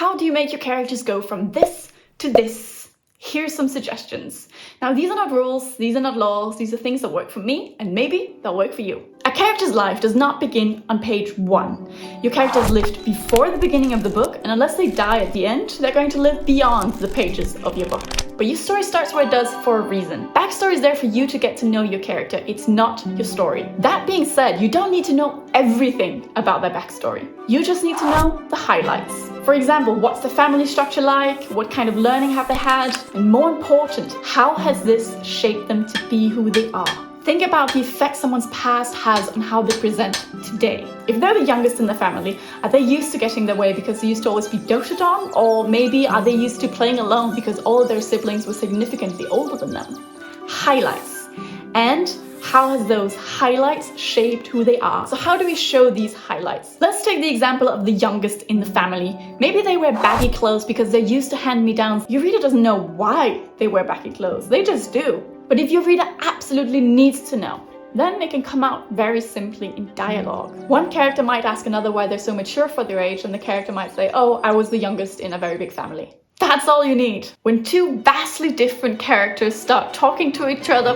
How do you make your characters go from this to this? Here's some suggestions. Now, these are not rules, these are not laws, these are things that work for me, and maybe they'll work for you. A character's life does not begin on page 1. Your characters lived before the beginning of the book, and unless they die at the end, they're going to live beyond the pages of your book. But your story starts where it does for a reason. Backstory is there for you to get to know your character. It's not your story. That being said, you don't need to know everything about their backstory. You just need to know the highlights. For example, what's the family structure like? What kind of learning have they had? And more important, how has this shaped them to be who they are? Think about the effect someone's past has on how they present today. If they're the youngest in the family, are they used to getting their way because they used to always be doted on? Or maybe are they used to playing alone because all of their siblings were significantly older than them? Highlights. And how has those highlights shaped who they are? So how do we show these highlights? Let's take the example of the youngest in the family. Maybe they wear baggy clothes because they're used to hand-me-downs. Your reader doesn't know why they wear baggy clothes. They just do. But if your reader absolutely needs to know, then it can come out very simply in dialogue. One character might ask another why they're so mature for their age, and the character might say, "Oh, I was the youngest in a very big family." That's all you need. When two vastly different characters start talking to each other,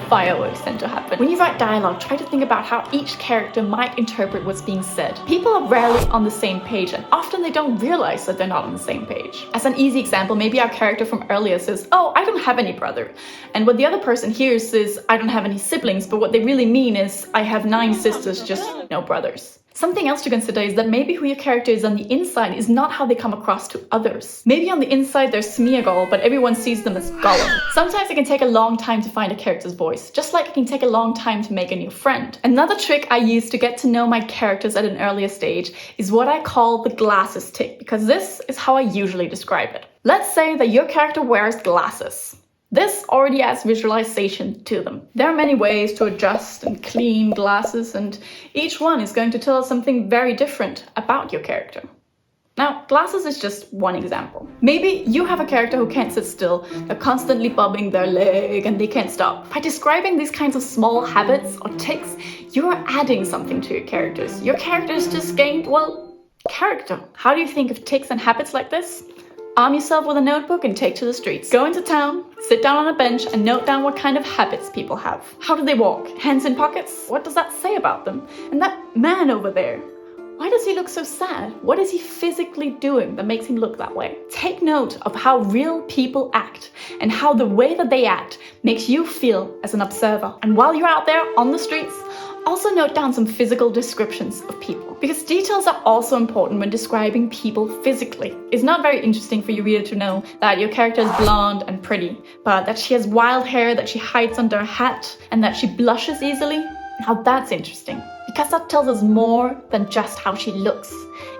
fireworks tend to happen. When you write dialogue, try to think about how each character might interpret what's being said. People are rarely on the same page, and often they don't realize that they're not on the same page. As an easy example, maybe our character from earlier says, "Oh, I don't have any brother." And what the other person hears is, "I don't have any siblings," but what they really mean is, "I have 9 sisters, just no brothers." Something else to consider is that maybe who your character is on the inside is not how they come across to others. Maybe on the inside they're Smeagol, but everyone sees them as Gollum. Sometimes it can take a long time to find a character's voice, just like it can take a long time to make a new friend. Another trick I use to get to know my characters at an earlier stage is what I call the Glasses Tic, because this is how I usually describe it. Let's say that your character wears glasses. This already adds visualization to them. There are many ways to adjust and clean glasses, and each one is going to tell us something very different about your character. Now, glasses is just one example. Maybe you have a character who can't sit still, they're constantly bobbing their leg and they can't stop. By describing these kinds of small habits or tics, you're adding something to your characters. Your characters just gained, well, character. How do you think of tics and habits like this? Arm yourself with a notebook and take to the streets. Go into town, sit down on a bench and note down what kind of habits people have. How do they walk? Hands in pockets? What does that say about them? And that man over there, why does he look so sad? What is he physically doing that makes him look that way? Take note of how real people act and how the way that they act makes you feel as an observer. And while you're out there on the streets, also note down some physical descriptions of people, because details are also important when describing people physically. It's not very interesting for your reader to know that your character is blonde and pretty, but that she has wild hair that she hides under a hat and that she blushes easily. Now that's interesting, because that tells us more than just how she looks.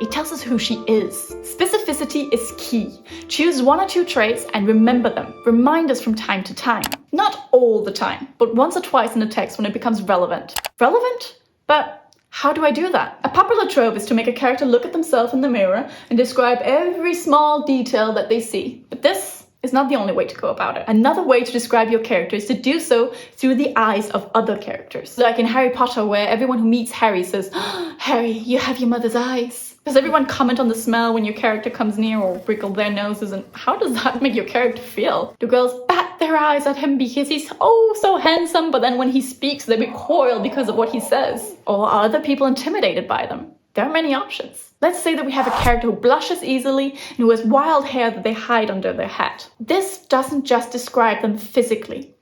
It tells us who she is. Specificity is key. Choose 1 or 2 traits and remember them. Remind us from time to time. Not all the time, but once or twice in the text when it becomes relevant. Relevant? But how do I do that? A popular trope is to make a character look at themselves in the mirror and describe every small detail that they see. But this is not the only way to go about it. Another way to describe your character is to do so through the eyes of other characters. Like in Harry Potter, where everyone who meets Harry says, "Oh, Harry, you have your mother's eyes." Does everyone comment on the smell when your character comes near or wrinkle their noses? And how does that make your character feel? Do girls bat their eyes at him because he's oh so handsome, but then when he speaks they recoil because of what he says? Or are other people intimidated by them? There are many options. Let's say that we have a character who blushes easily and who has wild hair that they hide under their hat. This doesn't just describe them physically.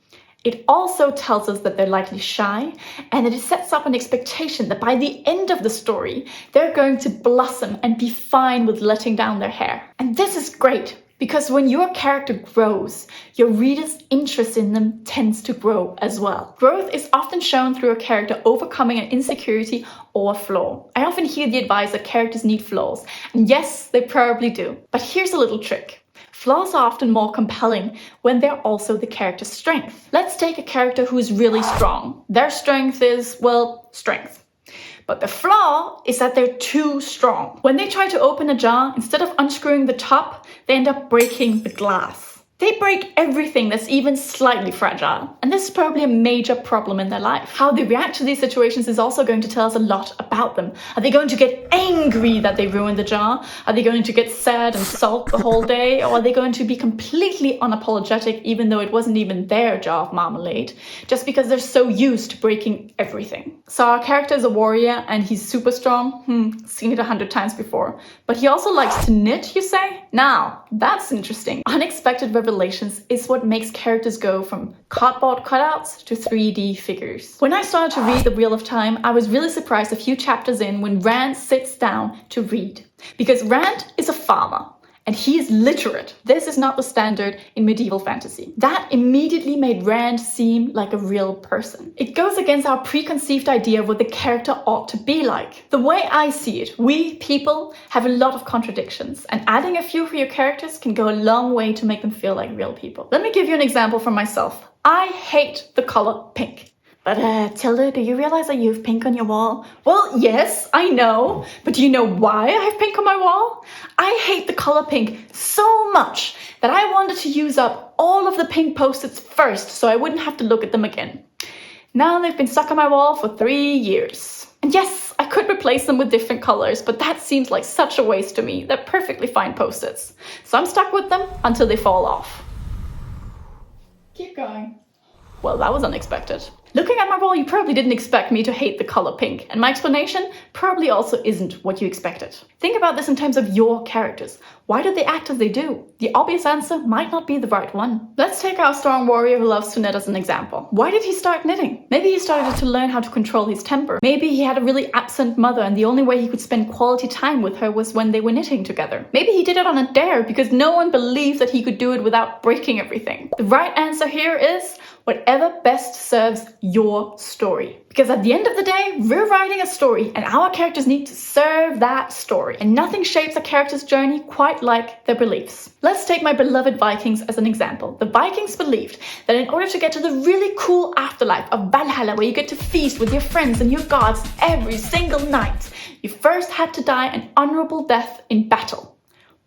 It also tells us that they're likely shy, and that it sets up an expectation that by the end of the story, they're going to blossom and be fine with letting down their hair. And this is great, because when your character grows, your reader's interest in them tends to grow as well. Growth is often shown through a character overcoming an insecurity or a flaw. I often hear the advice that characters need flaws, and yes, they probably do. But here's a little trick. Flaws are often more compelling when they're also the character's strength. Let's take a character who is really strong. Their strength is, well, strength. But the flaw is that they're too strong. When they try to open a jar, instead of unscrewing the top, they end up breaking the glass. They break everything that's even slightly fragile, and this is probably a major problem in their life. How they react to these situations is also going to tell us a lot about them. Are they going to get angry that they ruined the jar? Are they going to get sad and sulk the whole day? Or are they going to be completely unapologetic even though it wasn't even their jar of marmalade, just because they're so used to breaking everything? So our character is a warrior and he's super strong. Seen it 100 times before. But he also likes to knit, you say? Now, that's interesting. Unexpected revelations is what makes characters go from cardboard cutouts to 3D figures. When I started to read The Wheel of Time, I was really surprised a few chapters in when Rand sits down to read. Because Rand is a farmer. And he is literate. This is not the standard in medieval fantasy. That immediately made Rand seem like a real person. It goes against our preconceived idea of what the character ought to be like. The way I see it, we people have a lot of contradictions, and adding a few for your characters can go a long way to make them feel like real people. Let me give you an example from myself. I hate the color pink. But Thilde, do you realize that you have pink on your wall? Well, yes, I know. But do you know why I have pink on my wall? I hate the color pink so much that I wanted to use up all of the pink post-its first so I wouldn't have to look at them again. Now they've been stuck on my wall for 3 years. And yes, I could replace them with different colors, but that seems like such a waste to me. They're perfectly fine post-its. So I'm stuck with them until they fall off. Keep going. Well, that was unexpected. Looking at my wall, you probably didn't expect me to hate the color pink, and my explanation probably also isn't what you expected. Think about this in terms of your characters. Why do they act as they do? The obvious answer might not be the right one. Let's take our strong warrior who loves to knit as an example. Why did he start knitting? Maybe he started to learn how to control his temper. Maybe he had a really absent mother and the only way he could spend quality time with her was when they were knitting together. Maybe he did it on a dare because no one believed that he could do it without breaking everything. The right answer here is whatever best serves your story. Because at the end of the day, we're writing a story and our characters need to serve that story. And nothing shapes a character's journey quite like their beliefs. Let's take my beloved Vikings as an example. The Vikings believed that in order to get to the really cool afterlife of Valhalla, where you get to feast with your friends and your gods every single night, you first had to die an honorable death in battle.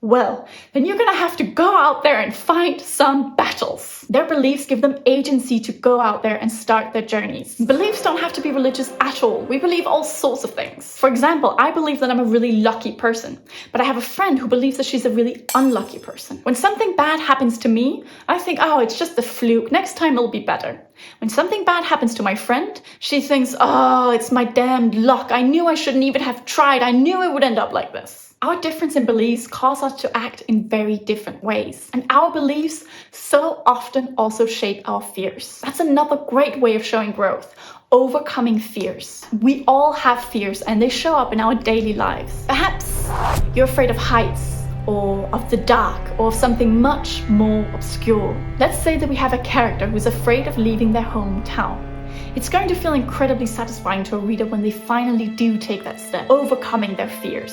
Well, then you're gonna have to go out there and fight some battles. Their beliefs give them agency to go out there and start their journeys. Beliefs don't have to be religious at all. We believe all sorts of things. For example, I believe that I'm a really lucky person, but I have a friend who believes that she's a really unlucky person. When something bad happens to me, I think, oh, it's just a fluke. Next time it'll be better. When something bad happens to my friend, she thinks, oh, it's my damned luck. I knew I shouldn't even have tried. I knew it would end up like this. Our difference in beliefs cause us to act in very different ways. And our beliefs so often also shape our fears. That's another great way of showing growth. Overcoming fears. We all have fears and they show up in our daily lives. Perhaps you're afraid of heights, or of the dark, or of something much more obscure. Let's say that we have a character who's afraid of leaving their hometown. It's going to feel incredibly satisfying to a reader when they finally do take that step, overcoming their fears.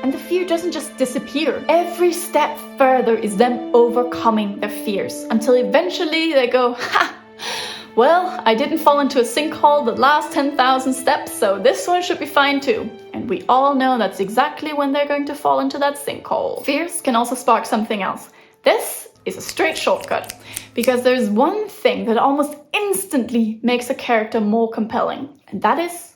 And the fear doesn't just disappear. Every step further is them overcoming their fears until eventually they go, ha! Well, I didn't fall into a sinkhole the last 10,000 steps, so this one should be fine too. And we all know that's exactly when they're going to fall into that sinkhole. Fears can also spark something else. This is a straight shortcut, because there's one thing that almost instantly makes a character more compelling, and that is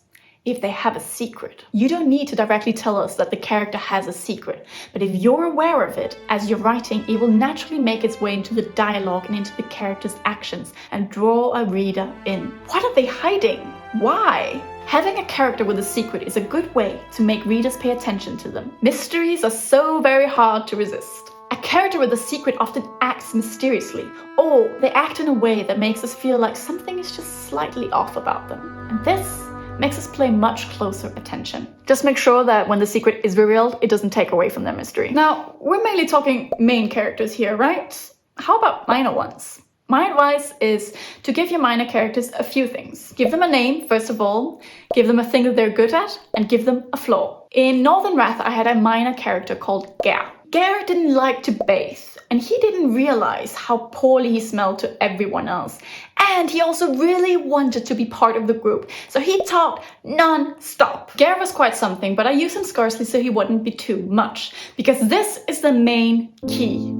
if they have a secret. You don't need to directly tell us that the character has a secret, but if you're aware of it as you're writing, it will naturally make its way into the dialogue and into the character's actions and draw a reader in. What are they hiding? Why? Having a character with a secret is a good way to make readers pay attention to them. Mysteries are so very hard to resist. A character with a secret often acts mysteriously, or they act in a way that makes us feel like something is just slightly off about them. And this makes us pay much closer attention. Just make sure that when the secret is revealed, it doesn't take away from their mystery. Now, we're mainly talking main characters here, right? How about minor ones? My advice is to give your minor characters a few things. Give them a name, first of all, give them a thing that they're good at, and give them a flaw. In Northern Wrath, I had a minor character called Ger. Ger didn't like to bathe, and he didn't realize how poorly he smelled to everyone else. And he also really wanted to be part of the group, so he talked non-stop. Ger was quite something, but I used him scarcely so he wouldn't be too much, because this is the main key.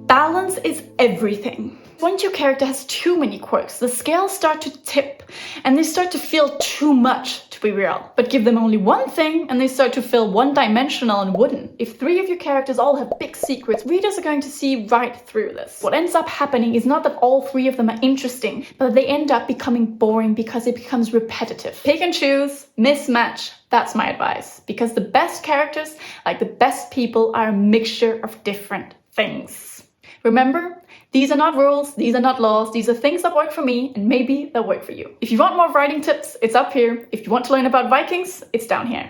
Balance is everything. Once your character has too many quirks, the scales start to tip and they start to feel too much to be real. But give them only one thing and they start to feel one-dimensional and wooden. If 3 of your characters all have big secrets, readers are going to see right through this. What ends up happening is not that all 3 of them are interesting, but that they end up becoming boring because it becomes repetitive. Pick and choose, mismatch. That's my advice. Because the best characters, like the best people, are a mixture of different things. Remember, these are not rules, these are not laws, these are things that work for me and maybe they'll work for you. If you want more writing tips, it's up here. If you want to learn about Vikings, it's down here.